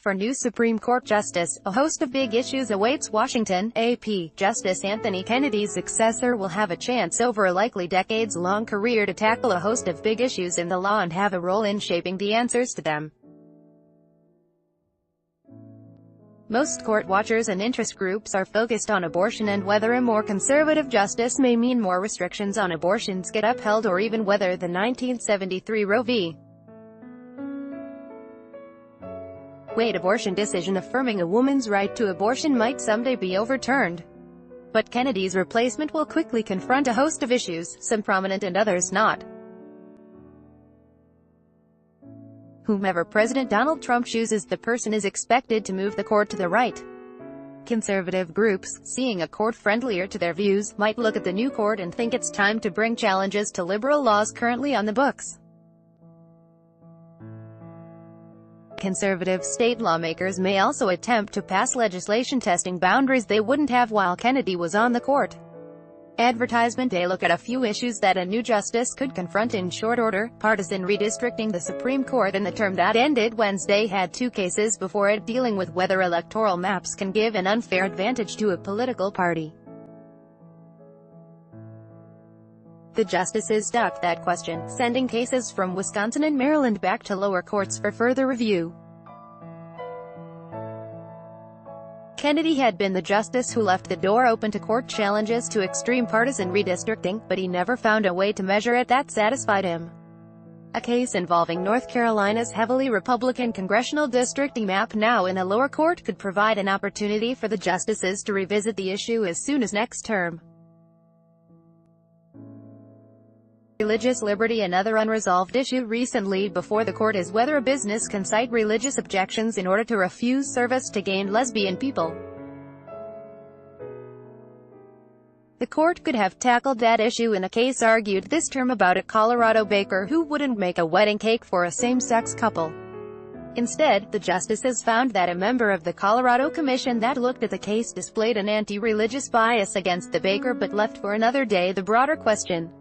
For new Supreme Court Justice, a host of big issues awaits Washington. AP. Justice Anthony Kennedy's successor will have a chance over a likely decades-long career to tackle a host of big issues in the law and have a role in shaping the answers to them. Most court watchers and interest groups are focused on abortion and whether a more conservative justice may mean more restrictions on abortions get upheld, or even whether the 1973 Roe v. Wade abortion decision affirming a woman's right to abortion might someday be overturned. But Kennedy's replacement will quickly confront a host of issues, some prominent and others not. Whomever President Donald Trump chooses, the person is expected to move the court to the right. Conservative groups, seeing a court friendlier to their views, might look at the new court and think it's time to bring challenges to liberal laws currently on the books. Conservative state lawmakers may also attempt to pass legislation testing boundaries they wouldn't have while Kennedy was on the court. Advertisement. A look at a few issues that a new justice could confront in short order. Partisan redistricting. The Supreme Court in the term that ended Wednesday had two cases before it dealing with whether electoral maps can give an unfair advantage to a political party. The justices ducked that question, sending cases from Wisconsin and Maryland back to lower courts for further review. Kennedy had been the justice who left the door open to court challenges to extreme partisan redistricting, but he never found a way to measure it that satisfied him. A case involving North Carolina's heavily Republican congressional districting map, now in a lower court, could provide an opportunity for the justices to revisit the issue as soon as next term. Religious liberty. Another unresolved issue recently before the court is whether a business can cite religious objections in order to refuse service to gay and lesbian people. The court could have tackled that issue in a case argued this term about a Colorado baker who wouldn't make a wedding cake for a same-sex couple. Instead, the justices found that a member of the Colorado Commission that looked at the case displayed an anti-religious bias against the baker, but left for another day the broader question.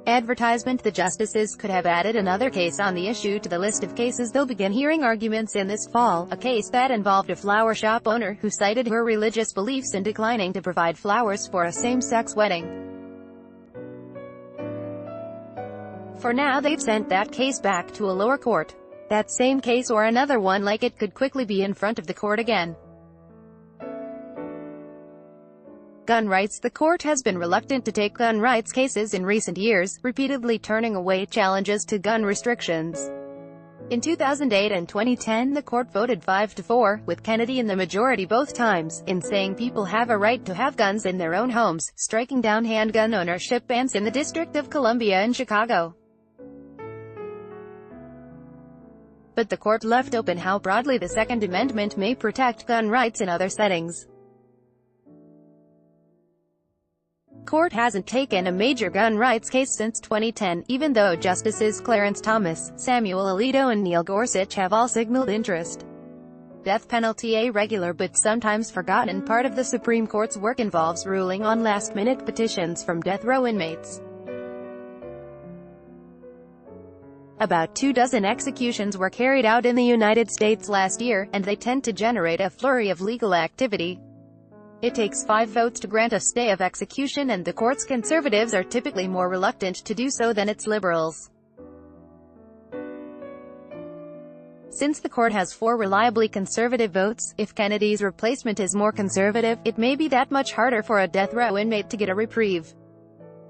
Advertisement. The justices could have added another case on the issue to the list of cases they'll begin hearing arguments in this fall, a case that involved a flower shop owner who cited her religious beliefs in declining to provide flowers for a same-sex wedding. For now, they've sent that case back to a lower court. That same case or another one like it could quickly be in front of the court again. Gun rights. The court has been reluctant to take gun rights cases in recent years, repeatedly turning away challenges to gun restrictions. In 2008 and 2010, the court voted 5-4, with Kennedy in the majority both times, in saying people have a right to have guns in their own homes, striking down handgun ownership bans in the District of Columbia and Chicago. But the court left open how broadly the Second Amendment may protect gun rights in other settings. Court hasn't taken a major gun rights case since 2010, even though Justices Clarence Thomas, Samuel Alito and Neil Gorsuch have all signaled interest. Death penalty. A regular but sometimes forgotten part of the Supreme Court's work involves ruling on last-minute petitions from death row inmates. About 24 executions were carried out in the United States last year, and they tend to generate a flurry of legal activity. It takes 5 votes to grant a stay of execution, and the court's conservatives are typically more reluctant to do so than its liberals. Since the court has 4 reliably conservative votes, if Kennedy's replacement is more conservative, it may be that much harder for a death row inmate to get a reprieve.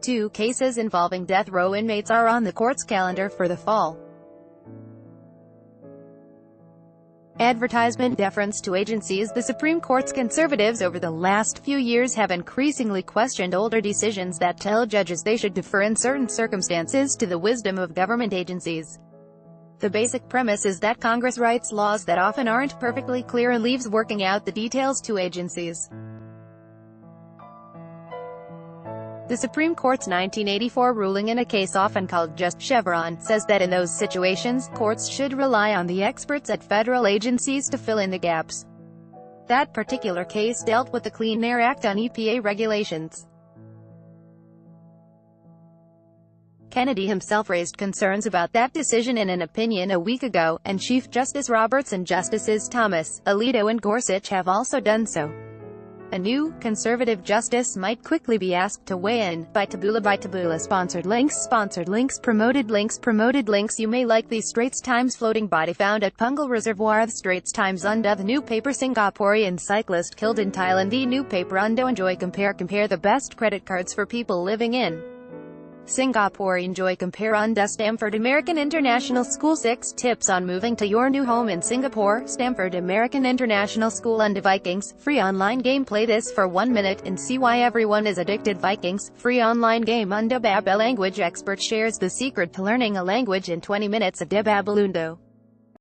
2 cases involving death row inmates are on the court's calendar for the fall. Advertisement. Deference to agencies. The Supreme Court's conservatives over the last few years have increasingly questioned older decisions that tell judges they should defer in certain circumstances to the wisdom of government agencies. The basic premise is that Congress writes laws that often aren't perfectly clear and leaves working out the details to agencies. The Supreme Court's 1984 ruling in a case often called just Chevron says that in those situations, courts should rely on the experts at federal agencies to fill in the gaps. That particular case dealt with the Clean Air Act on EPA regulations. Kennedy himself raised concerns about that decision in an opinion a week ago, and Chief Justice Roberts and Justices Thomas, Alito and Gorsuch have also done so. A new, conservative justice might quickly be asked to weigh in. By Taboola. Sponsored links. Promoted links. You may like the Straits Times floating body found at Punggol Reservoir. The Straits Times Undo. The new paper. Singaporean cyclist killed in Thailand. The new paper Undo. Enjoy. Compare the best credit cards for people living in Singapore. Enjoy. Compare. Undo. Stanford American International School. 6 tips on moving to your new home in Singapore. Stanford American International School. Undo. Vikings. Free online game. Play this for 1 minute and see why everyone is addicted. Vikings. Free online game. Undo. A language expert shares the secret to learning a language in 20 minutes. Undo.